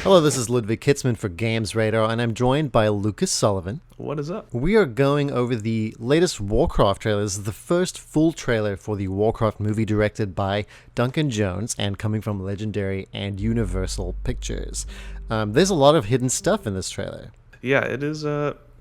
Hello, this is Ludwig Kitzman for Games Radar, and I'm joined by Lucas Sullivan. What is up? We are going over the latest Warcraft trailer. This is the first full trailer for the Warcraft movie directed by Duncan Jones and coming from Legendary and Universal Pictures. There's a lot of hidden stuff in this trailer. Yeah, it is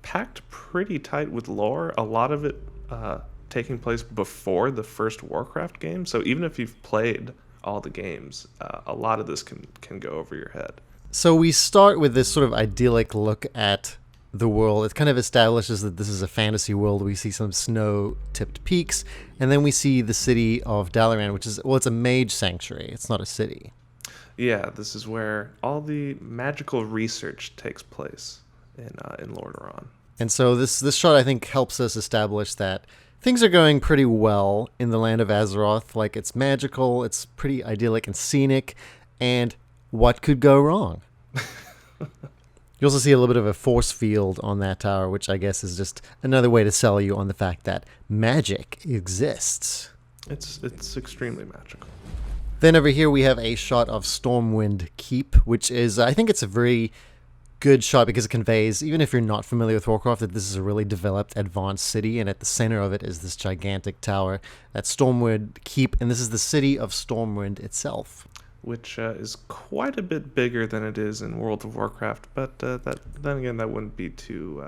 packed pretty tight with lore. A lot of it taking place before the first Warcraft game. So even if you've played all the games, a lot of this can go over your head. So we start with this sort of idyllic look at the world. It kind of establishes that this is a fantasy world. We see some snow-tipped peaks, and then we see the city of Dalaran, which is, well, it's a mage sanctuary. It's not a city. Yeah, this is where all the magical research takes place in Lordaeron. And so this shot, I think, helps us establish that things are going pretty well in the land of Azeroth. Like, it's magical, it's pretty idyllic and scenic, and what could go wrong? You also see a little bit of a force field on that tower, which I guess is just another way to sell you on the fact that magic exists. It's extremely magical. Then over here we have a shot of Stormwind Keep, which is, I think it's a very good shot because it conveys, even if you're not familiar with Warcraft, that this is a really developed, advanced city, and at the center of it is this gigantic tower. That's Stormwind Keep, and this is the city of Stormwind itself. Which is quite a bit bigger than it is in World of Warcraft, but then again, that wouldn't be too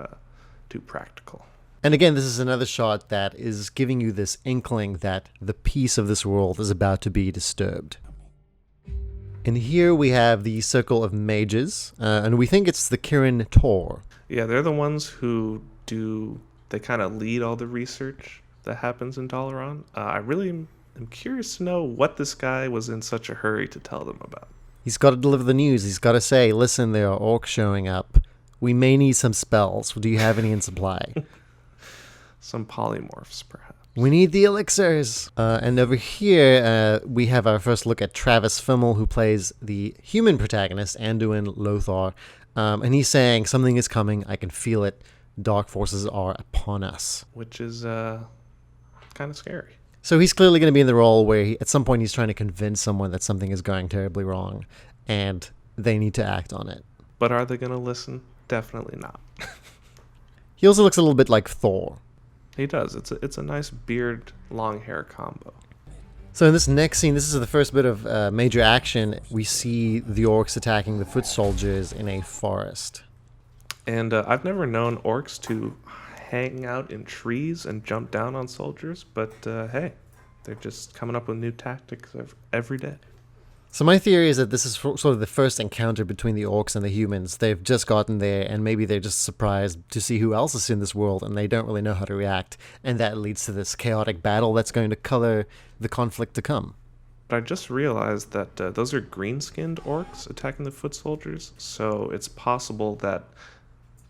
practical. And again, this is another shot that is giving you this inkling that the peace of this world is about to be disturbed. And here we have the Circle of Mages, and we think it's the Kirin Tor. Yeah, they're the ones who they kind of lead all the research that happens in Dalaran. I'm curious to know what this guy was in such a hurry to tell them about. He's got to deliver the news. He's got to say, listen, there are orcs showing up. We may need some spells. Do you have any in supply? Some polymorphs, perhaps. We need the elixirs. And over here, we have our first look at Travis Fimmel, who plays the human protagonist, Anduin Lothar. And he's saying, something is coming. I can feel it. Dark forces are upon us. Which is kind of scary. So he's clearly going to be in the role where at some point he's trying to convince someone that something is going terribly wrong and they need to act on it. But are they going to listen? Definitely not. He also looks a little bit like Thor. He does. It's a nice beard, long hair combo. So in this next scene, this is the first bit of major action. We see the orcs attacking the foot soldiers in a forest. And I've never known orcs to hang out in trees and jump down on soldiers, but hey, they're just coming up with new tactics every day. So my theory is that this is sort of the first encounter between the orcs and the humans. They've just gotten there, and maybe they're just surprised to see who else is in this world, and they don't really know how to react, and that leads to this chaotic battle that's going to color the conflict to come. But I just realized that those are green-skinned orcs attacking the foot soldiers, so it's possible that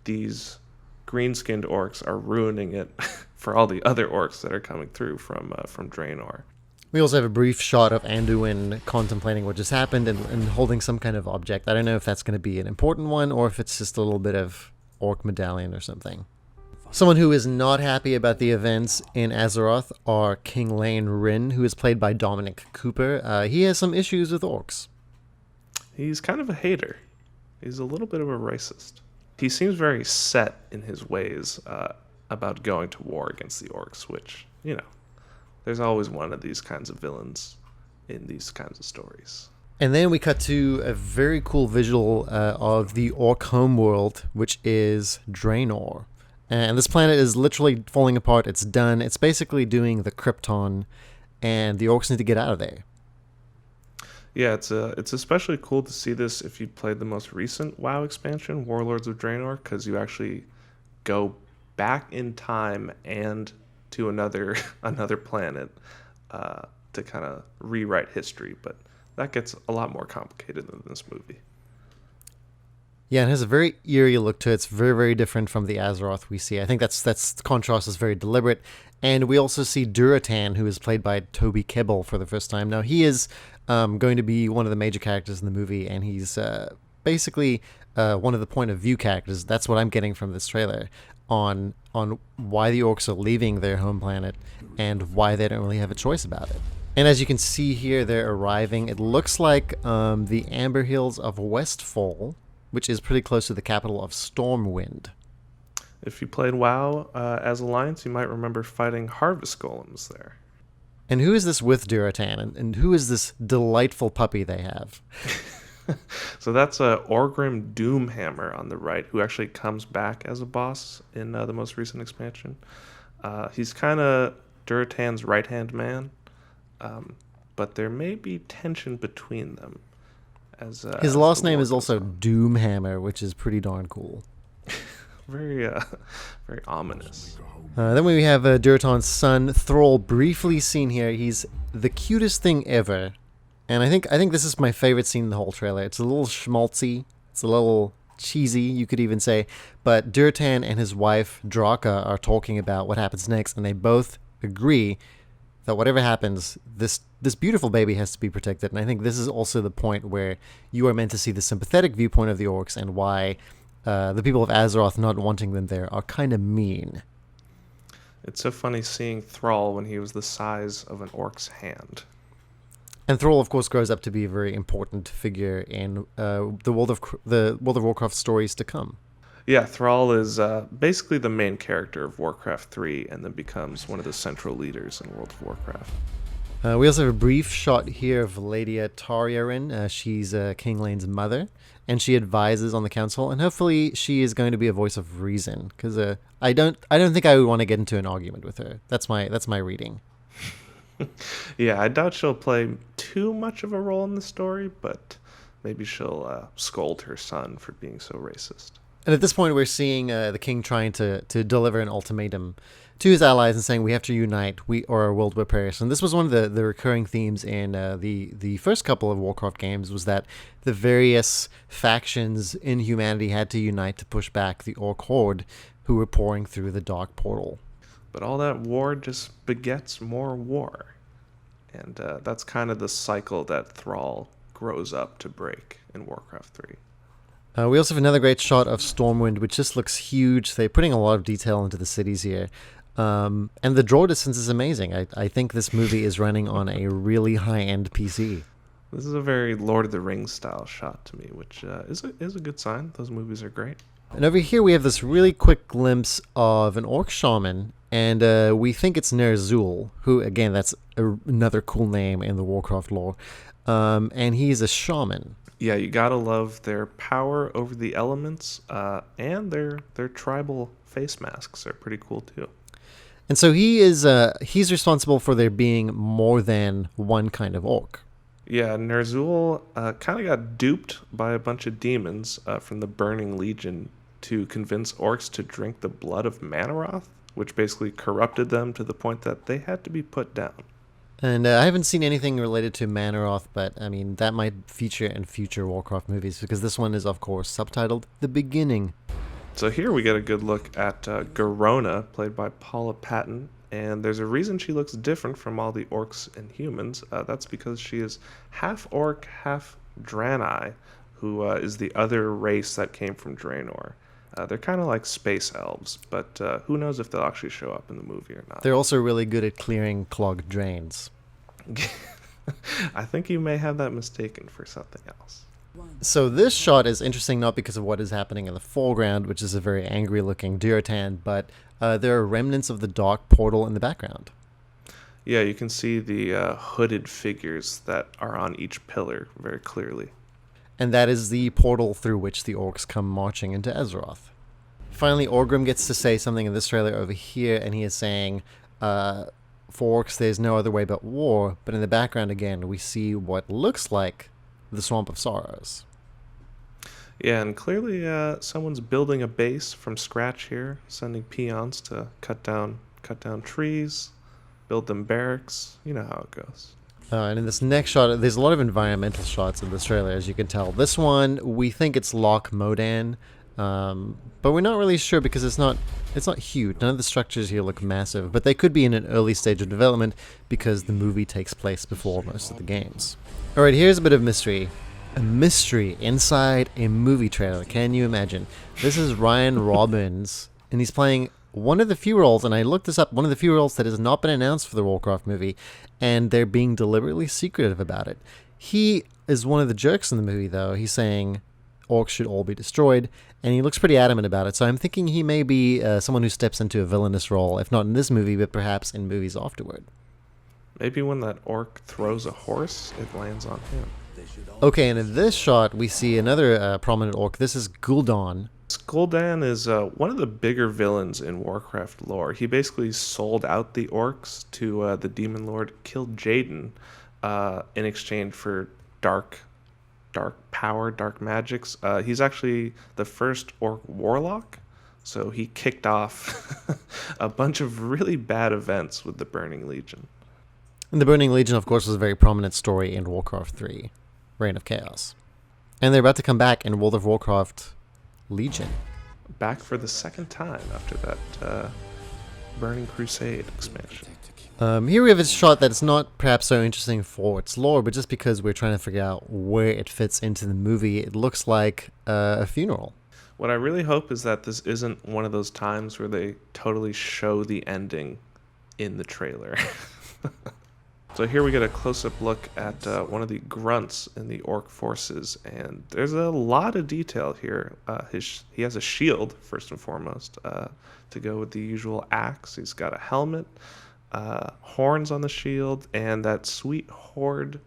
these green-skinned orcs are ruining it for all the other orcs that are coming through from Draenor. We also have a brief shot of Anduin contemplating what just happened and holding some kind of object. I don't know if that's going to be an important one or if it's just a little bit of orc medallion or something. Someone who is not happy about the events in Azeroth are King Lane Rin, who is played by Dominic Cooper. He has some issues with orcs. He's kind of a hater. He's a little bit of a racist. He seems very set in his ways about going to war against the orcs, which, you know, there's always one of these kinds of villains in these kinds of stories. And then we cut to a very cool visual of the orc homeworld, which is Draenor. And this planet is literally falling apart. It's done. It's basically doing the Krypton, and the orcs need to get out of there. Yeah, it's especially cool to see this if you played the most recent WoW expansion, Warlords of Draenor, because you actually go back in time and to another planet to kind of rewrite history. But that gets a lot more complicated than this movie. Yeah, it has a very eerie look to it. It's very, very different from the Azeroth we see. I think that's the contrast is very deliberate. And we also see Durotan, who is played by Toby Kebbell for the first time. Now, he is going to be one of the major characters in the movie, and he's basically one of the point of view characters. That's what I'm getting from this trailer on why the orcs are leaving their home planet and why they don't really have a choice about it. And as you can see here, they're arriving. It looks like the Amber Hills of Westfall, which is pretty close to the capital of Stormwind. If you played WoW as Alliance, you might remember fighting harvest golems there. And who is this with Durotan? And who is this delightful puppy they have? So that's Orgrim Doomhammer on the right, who actually comes back as a boss in the most recent expansion. He's kind of Durotan's right-hand man, but there may be tension between them. His last name is also Doomhammer, which is pretty darn cool. Very, very ominous. Then we have Durotan's son, Thrall, briefly seen here. He's the cutest thing ever. And I think this is my favorite scene in the whole trailer. It's a little schmaltzy. It's a little cheesy, you could even say. But Durotan and his wife, Draka, are talking about what happens next. And they both agree that whatever happens, this beautiful baby has to be protected. And I think this is also the point where you are meant to see the sympathetic viewpoint of the orcs and why the people of Azeroth not wanting them there are kind of mean. It's so funny seeing Thrall when he was the size of an orc's hand. And Thrall, of course, grows up to be a very important figure in the World of Warcraft stories to come. Yeah, Thrall is basically the main character of Warcraft 3 and then becomes one of the central leaders in World of Warcraft. We also have a brief shot here of Ladia Taryarin. She's King Lane's mother, and she advises on the council, and hopefully she is going to be a voice of reason, because I don't think I would want to get into an argument with her. That's my reading. Yeah, I doubt she'll play too much of a role in the story, but maybe she'll scold her son for being so racist. And at this point, we're seeing the king trying to deliver an ultimatum to his allies and saying, we have to unite, or our world will perish. And this was one of the recurring themes in the first couple of Warcraft games, was that the various factions in humanity had to unite to push back the orc horde who were pouring through the dark portal. But all that war just begets more war. And that's kind of the cycle that Thrall grows up to break in Warcraft 3. We also have another great shot of Stormwind, which just looks huge. They're putting a lot of detail into the cities here. And the draw distance is amazing. I think this movie is running on a really high-end PC. This is a very Lord of the Rings style shot to me, which is a good sign. Those movies are great. And over here we have this really quick glimpse of an orc shaman, and we think it's Ner'zhul, who, again, that's another cool name in the Warcraft lore, and he's a shaman. Yeah, you gotta love their power over the elements, and their tribal face masks are pretty cool too. And so he's responsible for there being more than one kind of orc. Yeah, Ner'zhul kind of got duped by a bunch of demons from the Burning Legion to convince orcs to drink the blood of Manaroth, which basically corrupted them to the point that they had to be put down. And I haven't seen anything related to Manaroth, but I mean, that might feature in future Warcraft movies, because this one is, of course, subtitled The Beginning. So here we get a good look at Garona, played by Paula Patton, and there's a reason she looks different from all the orcs and humans. That's because she is half orc, half Draenei, who is the other race that came from Draenor. They're kind of like space elves, but who knows if they'll actually show up in the movie or not. They're also really good at clearing clogged drains. I think you may have that mistaken for something else. So this shot is interesting not because of what is happening in the foreground, which is a very angry-looking Durotan, but there are remnants of the dark portal in the background. Yeah, you can see the hooded figures that are on each pillar very clearly. And that is the portal through which the orcs come marching into Azeroth. Finally, Orgrim gets to say something in this trailer over here, and he is saying, for orcs, there's no other way but war, but in the background, again, we see what looks like the Swamp of Sorrows. Yeah, and clearly someone's building a base from scratch here, sending peons to cut down trees, build them barracks. You know how it goes. And in this next shot, there's a lot of environmental shots in this trailer, as you can tell. This one, we think it's Loch Modan, but we're not really sure because it's not huge. None of the structures here look massive, but they could be in an early stage of development because the movie takes place before most of the games. Alright, here's a bit of mystery. A mystery inside a movie trailer. Can you imagine? This is Ryan Robbins, and he's playing one of the few roles, and I looked this up, one of the few roles that has not been announced for the Warcraft movie, and they're being deliberately secretive about it. He is one of the jerks in the movie, though. He's saying orcs should all be destroyed, and he looks pretty adamant about it. So I'm thinking he may be someone who steps into a villainous role, if not in this movie, but perhaps in movies afterward. Maybe when that orc throws a horse, it lands on him. Okay, and in this shot, we see another prominent orc. This is Gul'dan. Gul'dan is one of the bigger villains in Warcraft lore. He basically sold out the orcs to the demon lord Kil'jaeden in exchange for dark power, dark magics. He's actually the first orc warlock, so he kicked off a bunch of really bad events with the Burning Legion. And the Burning Legion, of course, was a very prominent story in Warcraft 3, Reign of Chaos. And they're about to come back in World of Warcraft Legion. Back for the second time after that Burning Crusade expansion. Here we have a shot that's not perhaps so interesting for its lore, but just because we're trying to figure out where it fits into the movie, it looks like a funeral. What I really hope is that this isn't one of those times where they totally show the ending in the trailer. So here we get a close-up look at one of the grunts in the orc forces, and there's a lot of detail here. He has a shield, first and foremost, to go with the usual axe. He's got a helmet, horns on the shield, and that sweet horde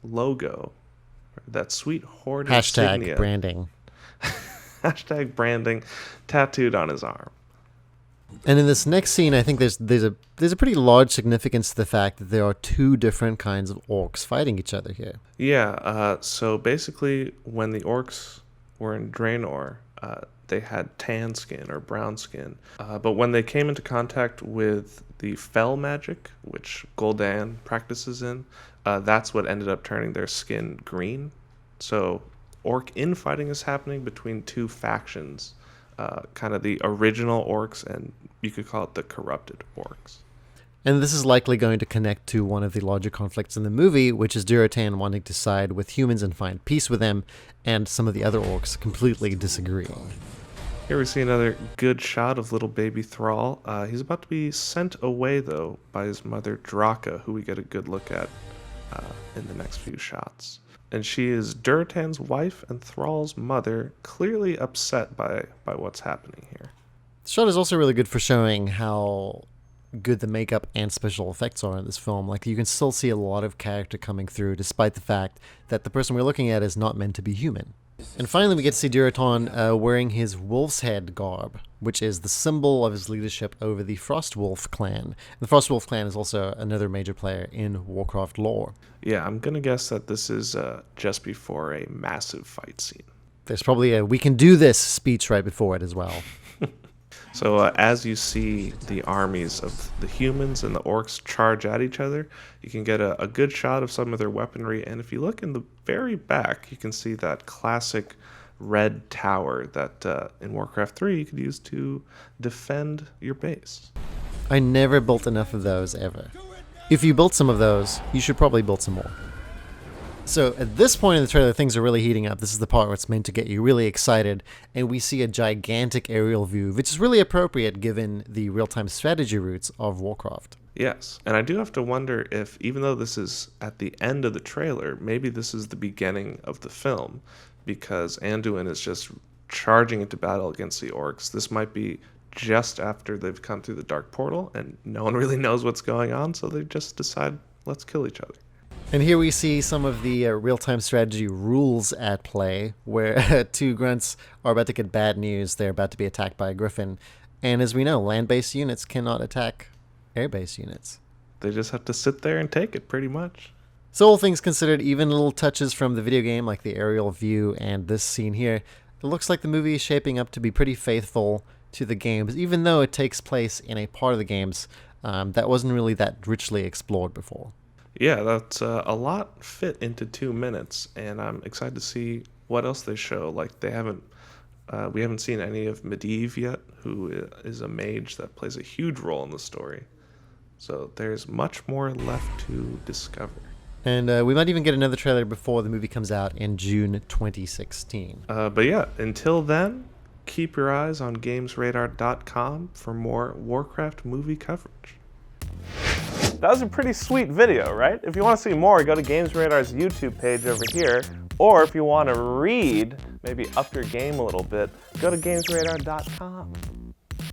logo, that sweet horde insignia. Branding. Hashtag branding tattooed on his arm. And in this next scene, I think there's a pretty large significance to the fact that there are two different kinds of orcs fighting each other here. Yeah, so basically when the orcs were in Draenor, they had tan skin or brown skin. But when they came into contact with the fel magic, which Gul'dan practices in, that's what ended up turning their skin green. So orc infighting is happening between two factions. Kind of the original orcs, and you could call it the corrupted orcs. And this is likely going to connect to one of the larger conflicts in the movie, which is Durotan wanting to side with humans and find peace with them, and some of the other orcs completely disagree. Here we see another good shot of little baby Thrall. He's about to be sent away, though, by his mother Draka, who we get a good look at in the next few shots. And she is Durotan's wife and Thrall's mother, clearly upset by what's happening here. The shot is also really good for showing how good the makeup and special effects are in this film. Like, you can still see a lot of character coming through, despite the fact that the person we're looking at is not meant to be human. And finally, we get to see Durotan wearing his wolf's head garb, which is the symbol of his leadership over the Frostwolf clan. The Frostwolf clan is also another major player in Warcraft lore. Yeah, I'm going to guess that this is just before a massive fight scene. There's probably a "we can do this" speech right before it as well. So as you see the armies of the humans and the orcs charge at each other, you can get a good shot of some of their weaponry. And if you look in the very back, you can see that classic red tower that in Warcraft 3 you could use to defend your base. I never built enough of those ever. If you built some of those, you should probably build some more. So at this point in the trailer, things are really heating up. This is the part where it's meant to get you really excited, and we see a gigantic aerial view, which is really appropriate given the real-time strategy roots of Warcraft. Yes, and I do have to wonder if, even though this is at the end of the trailer, maybe this is the beginning of the film, because Anduin is just charging into battle against the orcs. This might be just after they've come through the Dark Portal, and no one really knows what's going on, so they just decide, let's kill each other. And here we see some of the real-time strategy rules at play, where two grunts are about to get bad news. They're about to be attacked by a griffin. And as we know, land-based units cannot attack air-based units. They just have to sit there and take it, pretty much. So all things considered, even little touches from the video game, like the aerial view and this scene here, it looks like the movie is shaping up to be pretty faithful to the games, even though it takes place in a part of the games that wasn't really that richly explored before. Yeah, that's a lot fit into 2 minutes, and I'm excited to see what else they show. Like, we haven't seen any of Medivh yet, who is a mage that plays a huge role in the story. So there's much more left to discover. And we might even get another trailer before the movie comes out in June 2016. But yeah, until then, keep your eyes on GamesRadar.com for more Warcraft movie coverage. That was a pretty sweet video, right? If you want to see more, go to Games Radar's YouTube page over here. Or if you want to read, maybe up your game a little bit, go to GamesRadar.com.